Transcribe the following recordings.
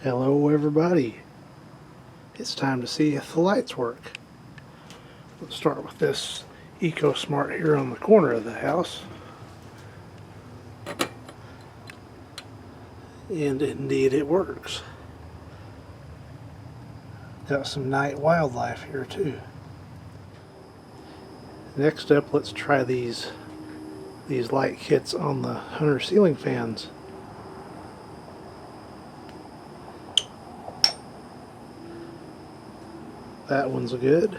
Hello everybody, it's time to see if the lights work. Let's start with this EcoSmart here on the corner of the house. And indeed it works. Got some night wildlife here too. Next up, let's try these light kits on the Hunter ceiling fans. That one's good.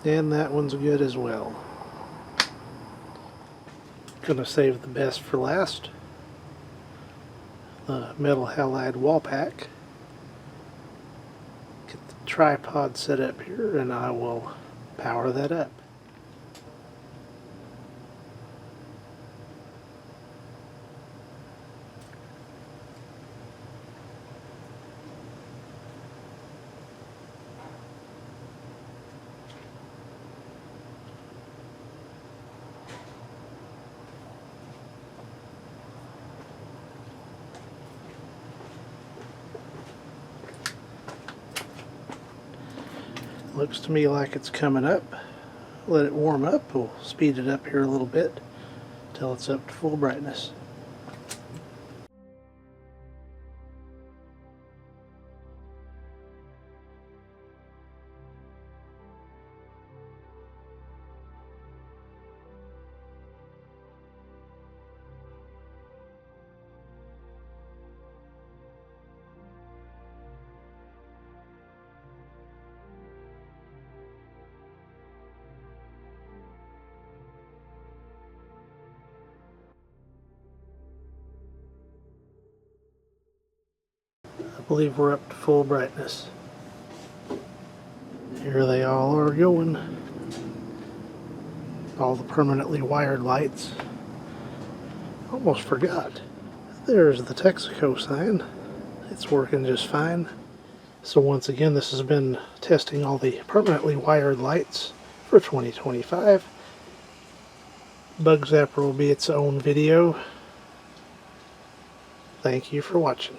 And that one's good as well. Gonna save the best for last. The metal halide wall pack. Get the tripod set up here and I will power that up. Looks to me like it's coming up. Let it warm up. We'll speed it up here a little bit till it's up to full brightness. I believe we're up to full brightness. Here they all are going. All the permanently wired lights. Almost forgot. There's the Texaco sign. It's working just fine. So once again, this has been testing all the permanently wired lights for 2025. Bug Zapper will be its own video. Thank you for watching.